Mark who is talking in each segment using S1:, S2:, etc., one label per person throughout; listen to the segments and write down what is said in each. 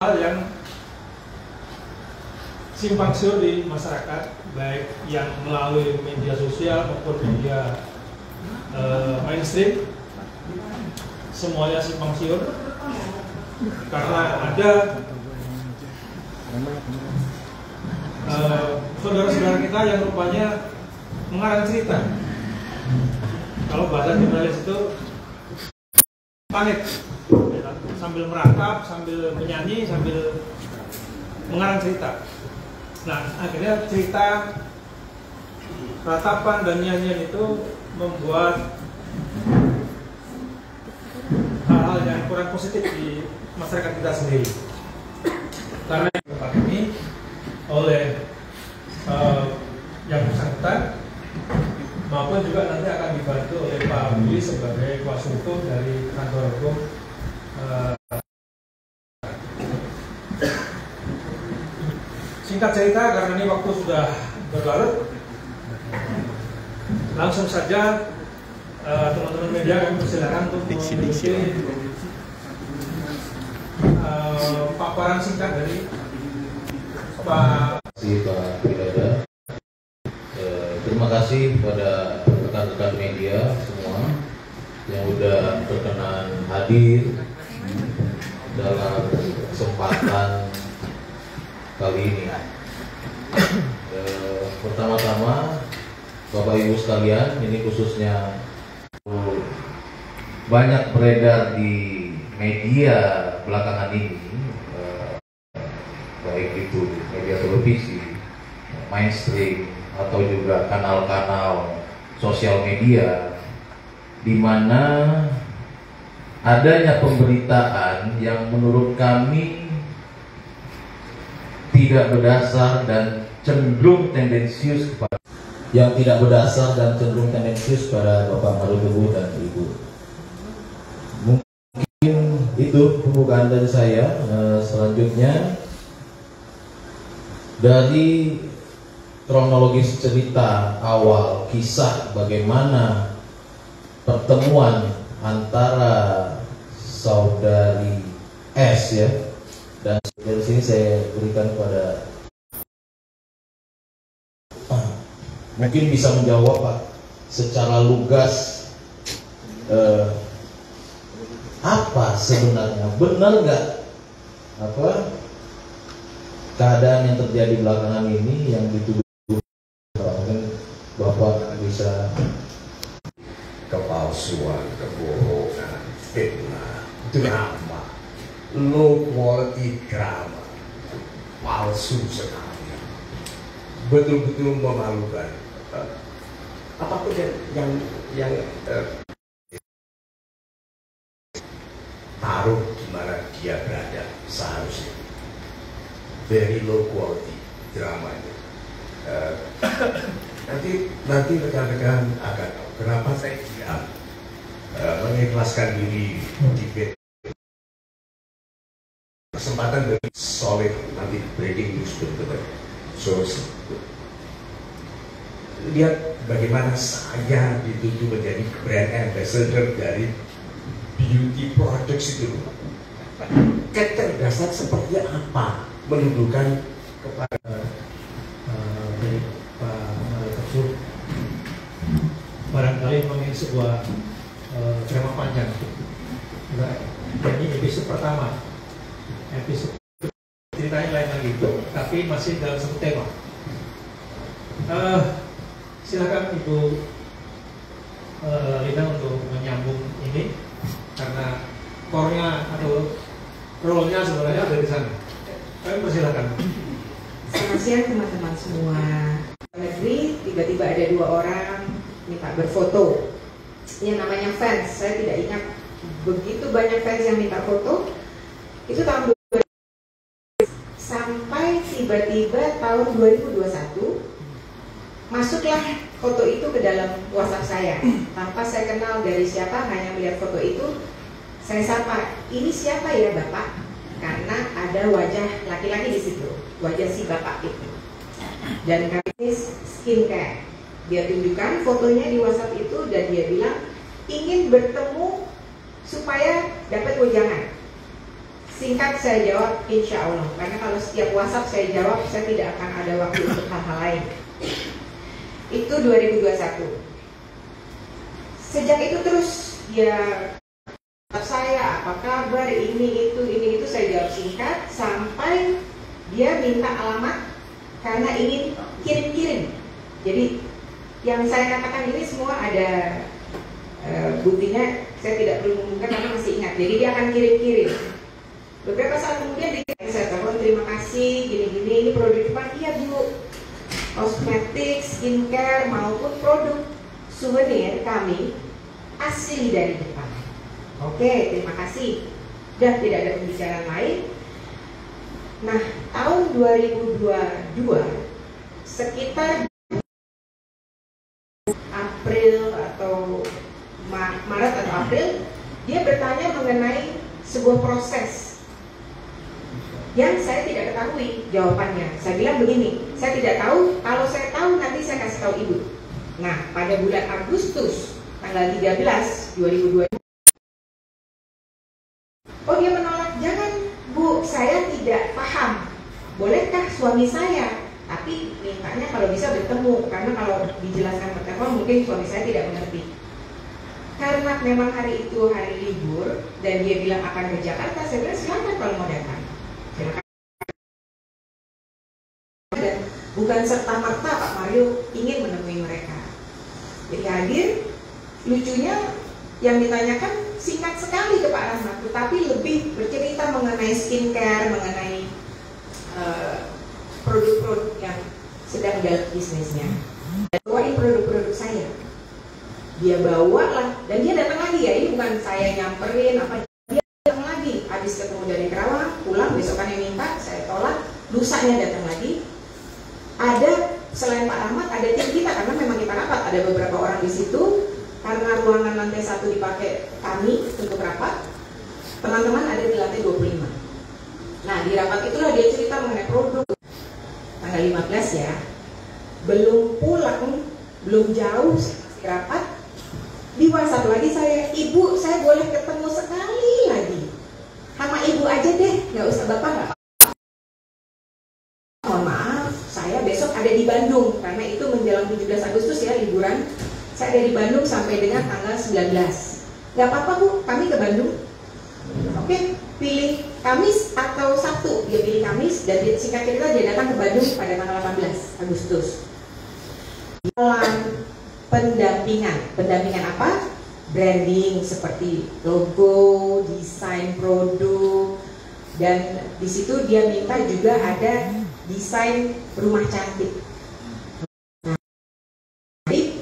S1: hal yang simpang siur di masyarakat, baik yang melalui media sosial maupun media mainstream, semuanya simpang siur karena ada saudara-saudara kita yang rupanya mengarang cerita. Kalau bahasa jurnalis itu panik, sambil merangkap, sambil menyanyi, sambil mengarang cerita. Nah, akhirnya cerita, ratapan dan nyanyian itu membuat hal-hal yang kurang positif di masyarakat kita sendiri. Karena di tempat ini oleh yang bersangkutan maupun juga nanti akan dibantu oleh Pak Budi sebagai kuasa hukum dari kantor hukum. Singkat cerita, karena ini waktu sudah berlarut, langsung saja teman-teman media kami persilakan untuk mengikuti paparan singkat dari Pak
S2: Pilada. Terima kasih kepada rekan-rekan media semua yang sudah berkenan hadir dalam kesempatan kali ini. Pertama-tama Bapak Ibu sekalian, ini khususnya banyak beredar di media belakangan ini, baik itu media televisi, mainstream atau juga kanal-kanal sosial media, di mana adanya pemberitaan yang menurut kami tidak berdasar dan cenderung tendensius kepada pada Bapak Marudubu dan Ibu. Mungkin itu pembukaan dari saya. Selanjutnya dari kronologis cerita awal kisah bagaimana pertemuan antara saudari S ya, dan dari sini saya berikan kepada mungkin bisa menjawab Pak secara lugas, apa sebenarnya benar nggak apa keadaan yang terjadi belakangan ini yang dituduh. Mungkin Bapak bisa.
S3: Kepalsuan, kebohongan, fitnah, drama, low quality drama, palsu sekali, betul-betul memalukan. Apapun yang taruh di mana dia berada seharusnya. Very low quality drama itu. Nanti rekan-rekan akan tahu kenapa saya tidak mengikhlaskan diri di kesempatan dari solid nanti breaking news betul-betul. So lihat bagaimana saya dituduh menjadi brand ambassador dari beauty products itu. Kecerdasan seperti apa menuduhkan kepada
S1: dari Pak Marudubu barangkali memiliki sebuah drama panjang. Ini episode pertama, episode ceritanya lain lagi, tapi masih dalam satu tema. Silakan Ibu Lina untuk menyambung ini karena core-nya atau role-nya sebenarnya ada di sana. Kami persilakan.
S4: Selamat siang teman-teman semua. Negeri tiba-tiba ada 2 orang minta berfoto. Yang namanya fans, saya tidak ingat begitu banyak fans yang minta foto. Itu tahun 2000 sampai tiba-tiba tahun 2021 masuklah foto itu ke dalam WhatsApp saya. Tanpa saya kenal dari siapa, hanya melihat foto itu, saya sapa, ini siapa ya Bapak? Karena ada wajah laki-laki di situ, wajah si bapak itu. Dan kami skincare, dia tunjukkan fotonya di WhatsApp itu dan dia bilang ingin bertemu supaya dapat wejangan. Singkat saya jawab, insya Allah. Karena kalau setiap WhatsApp saya jawab, saya tidak akan ada waktu untuk hal-hal lain. Itu 2021. Sejak itu terus dia saya, apa kabar, ini itu saya jawab singkat sampai dia minta alamat karena ingin kirim-kirim. Jadi yang saya katakan ini semua ada buktinya, saya tidak perlu mengumumkan karena masih ingat. Jadi dia akan kirim-kirim. Beberapa saat kemudian saya telepon, terima kasih, gini-gini, ini produk depan, iya Bu, kosmetik, skincare maupun produk souvenir kami asli dari Jepang. Oke, terima kasih. Dan tidak ada pembicaraan lain. Nah, tahun 2022 sekitar April atau Maret atau April, dia bertanya mengenai sebuah proses yang saya tidak ketahui jawabannya. Saya bilang begini, saya tidak tahu, kalau saya tahu nanti saya kasih tahu Ibu. Nah, pada bulan Agustus tanggal 13 2002, oh dia menolak, jangan Bu, saya tidak paham, bolehkah suami saya, tapi mintanya kalau bisa bertemu, karena kalau dijelaskan per telepon mungkin suami saya tidak mengerti. Karena memang hari itu hari libur dan dia bilang akan ke Jakarta, saya bilang silakan kalau mau datang. Dan bukan serta-merta Pak Mario ingin menemui mereka. Jadi hadir, lucunya yang ditanyakan singkat sekali ke Pak Rahmat, tetapi lebih bercerita mengenai skincare, mengenai produk-produk yang sedang dalam bisnisnya. Dan bawain produk-produk saya. Dia bawa lah, dan dia datang lagi ya, ini bukan saya nyamperin apa, dia datang lagi. Habis ketemu dari Kerawang, pulang besokannya minta, saya tolak, lusanya datang lagi. Ada selain Pak Rahmat, ada tim kita karena memang kita rapat, ada beberapa orang di situ. Karena ruangan lantai 1 dipakai kami untuk rapat, teman-teman ada di lantai 25. Nah, di rapat itulah dia cerita mengenai produk. Tanggal 15 ya, belum pulang, belum jauh, saya masih rapat. Di WhatsApp lagi saya, Ibu, saya boleh ketemu sekali lagi. Sama Ibu aja deh, nggak usah Bapak nggak. Mohon maaf, saya besok ada di Bandung, karena itu menjelang 17 Agustus ya, liburan. Saya ada di Bandung sampai dengan tanggal 19. Gak apa-apa Bu, kami ke Bandung. Oke, pilih Kamis atau Sabtu. Dia pilih Kamis dan singkat cerita dia datang ke Bandung pada tanggal 18 Agustus. Dalam pendampingan apa? Branding seperti logo, desain produk, dan di situ dia minta juga ada desain rumah cantik.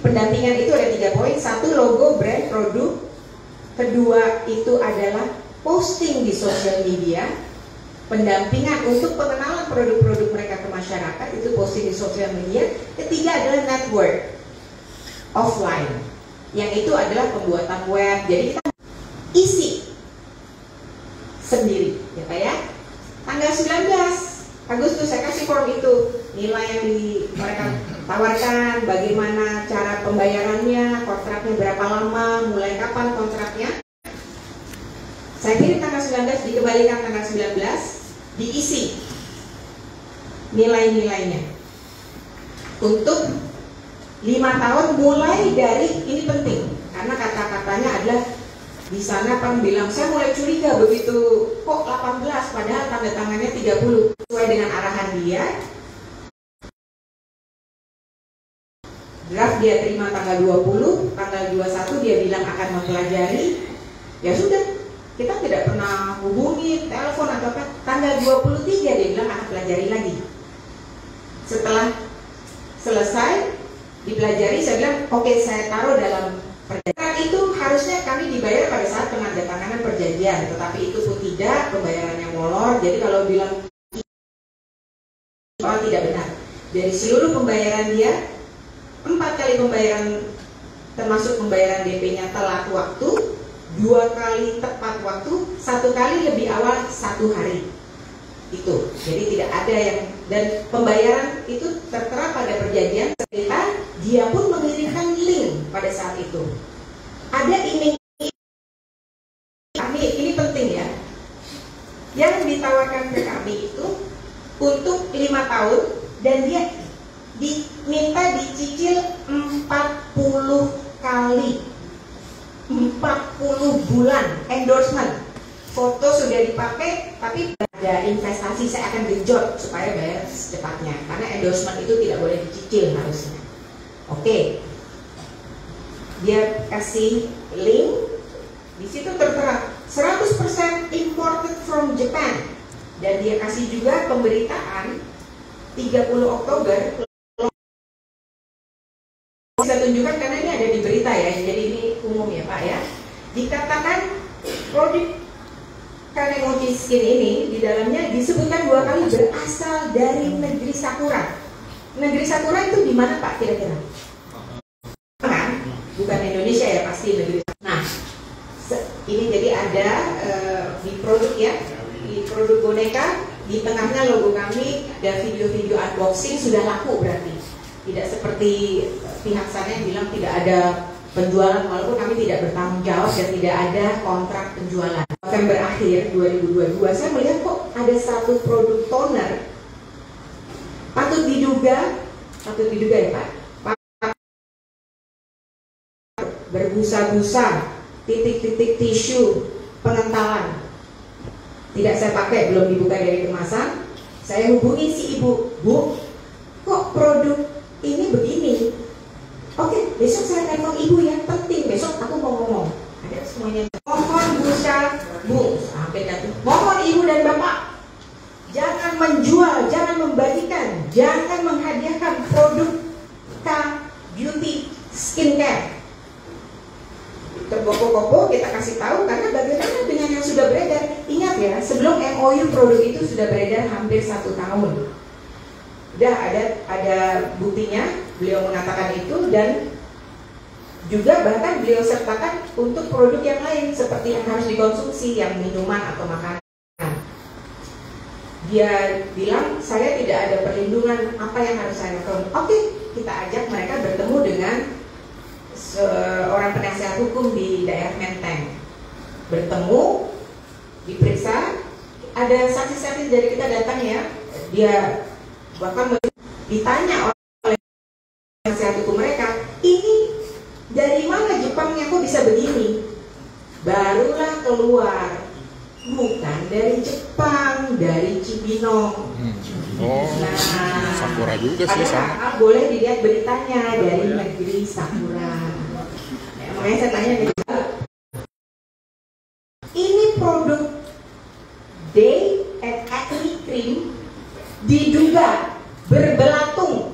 S4: Pendampingan itu ada 3 poin. 1, logo, brand, produk. Kedua, itu adalah posting di sosial media. Pendampingan untuk pengenalan produk-produk mereka ke masyarakat, itu posting di sosial media. Ketiga adalah network offline, yang itu adalah pembuatan web. Jadi kita isi sendiri ya Pak ya. Tanggal 19 Agustus saya kasih form itu, nilai yang mereka tawarkan, bagaimana cara pembayarannya, kontraknya berapa lama, mulai kapan kontraknya. Saya kirim tanggal 19, dikembalikan tanggal 19, diisi nilai-nilainya untuk 5 tahun mulai dari, ini penting karena kata-katanya adalah di sana Pak bilang, saya mulai curiga begitu kok 18 padahal tanda tangannya 30. Sesuai dengan arahan dia, draft dia terima tanggal 20, tanggal 21 dia bilang akan mempelajari. Ya sudah, kita tidak pernah hubungi, telepon atau apa. Tanggal 23 dia bilang akan pelajari lagi. Setelah selesai dipelajari, saya bilang oke, saya taruh dalam perjanjian. Itu harusnya kami dibayar pada saat penandatanganan perjanjian, tetapi itu pun tidak, pembayarannya molor. Jadi kalau bilang tidak benar. Dari seluruh pembayaran dia, 4 kali pembayaran termasuk pembayaran DP-nya telat waktu, 2 kali tepat waktu, 1 kali lebih awal 1 hari. Itu. Jadi tidak ada yang, dan pembayaran itu tertera pada perjanjian. Setelah dia pun mengirimkan link pada saat itu. Ada email, ini penting ya. Yang ditawarkan ke kami itu untuk 5 tahun dan dia diminta dicicil 40 kali, 40 bulan endorsement. Foto sudah dipakai, tapi ada investasi saya akan genjot supaya bayar secepatnya, karena endorsement itu tidak boleh dicicil harusnya. Oke, dia kasih link, di situ tertera 100% imported from Japan, dan dia kasih juga pemberitaan 30 Oktober. Bisa tunjukkan karena ini ada di berita ya, jadi ini umum ya Pak ya. Dikatakan produk Kanemochi Skin ini di dalamnya disebutkan 2 kali berasal dari negeri Sakura. Negeri Sakura itu di mana Pak kira-kira? Kan? Bukan Indonesia ya, pasti negeri. Nah, ini jadi ada di produk ya, di produk boneka, di tengahnya logo kami, ada video-video unboxing, sudah laku berarti. Tidak seperti pihak sana yang bilang tidak ada penjualan, walaupun kami tidak bertanggung jawab dan tidak ada kontrak penjualan. November akhir 2022 saya melihat kok ada satu produk toner, patut diduga ya Pak, berbusa-busa, titik-titik tisu, pengentalan. Tidak saya pakai, belum dibuka dari kemasan. Saya hubungi si ibu, Bu, kok produk ini begini? Oke, besok saya telepon ibu ya, penting, besok aku mau ngomong. Ada semuanya. Mohon busa, Bu, sampai jatuh. Mohon ibu dan bapak, jangan menjual, jangan membagikan, jangan menghadiahkan produk K Beauty Skincare. Tergopo-gopo kita kasih tahu, karena bagaimana dengan yang sudah beredar. Ingat ya, sebelum MOU produk itu sudah beredar hampir 1 tahun. Udah ada buktinya, beliau mengatakan itu, dan juga bahkan beliau sertakan untuk produk yang lain seperti yang harus dikonsumsi, yang minuman atau makanan. Dia bilang saya tidak ada perlindungan, apa yang harus saya lakukan? Oke, kita ajak mereka bertemu dengan seorang penasihat hukum di daerah Menteng. Bertemu, diperiksa, ada saksi-saksi dari kita datang ya. Dia bahkan ditanya oleh penasihat hukum mereka, ini dari mana Jepangnya kok bisa begini? Barulah keluar, bukan dari Jepang, dari Cibinong. Nah,
S5: Sakura juga sih sama.
S4: Boleh dilihat beritanya dari negeri Sakura. Makanya saya tanya ini produk Day and Acne Cream diduga berbelatung,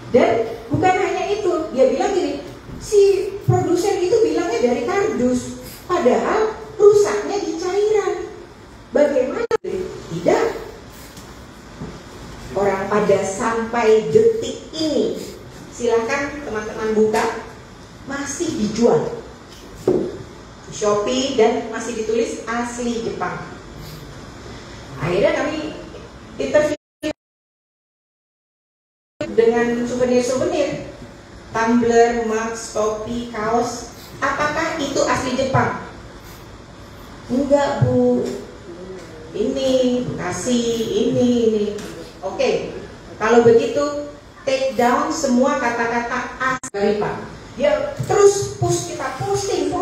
S4: dan bukan hanya itu, dia bilang gini, si produsen itu bilangnya dari kardus, padahal rusaknya di cairan. Bagaimana? Tidak. Orang pada sampai detik ini, silakan teman-teman buka, masih dijual di Shopee dan masih ditulis asli Jepang. Akhirnya kami interview dengan souvenir-souvenir, tumbler, mug, topi, kaos. Apakah itu asli Jepang? Enggak Bu, ini Bekasi, ini. Oke, kalau begitu take down semua kata-kata asli Pak. Ya terus kita posting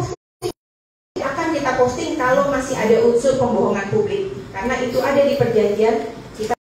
S4: akan kita posting kalau masih ada unsur pembohongan publik, karena itu ada di perjanjian kita.